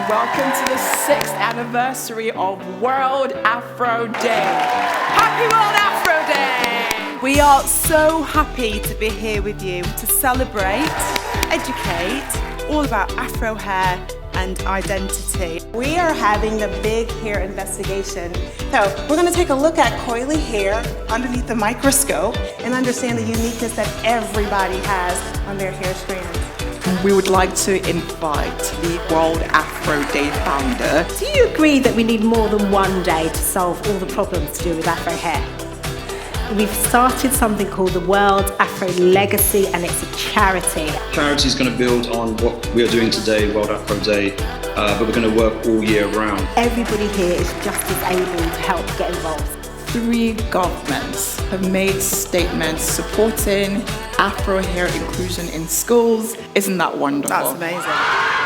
welcome to the 6th anniversary of World Afro Day. Happy World Afro Day! We are so happy to be here with you to celebrate, educate, all about Afro hair and identity. We are having the big hair investigation. So we're going to take a look at coily hair underneath the microscope and understand the uniqueness that everybody has on their hair strands. We would like to invite the World Afro Day founder. Do you agree that we need more than one day to solve all the problems to do with Afro hair? We've started something called the World Afro Legacy, and it's a charity. Charity is going to build on what we are doing today, World Afro Day, but we're going to work all year round. Everybody here is just as able to help get involved. 3 governments have made statements supporting Afro hair inclusion in schools. Isn't that wonderful? That's amazing.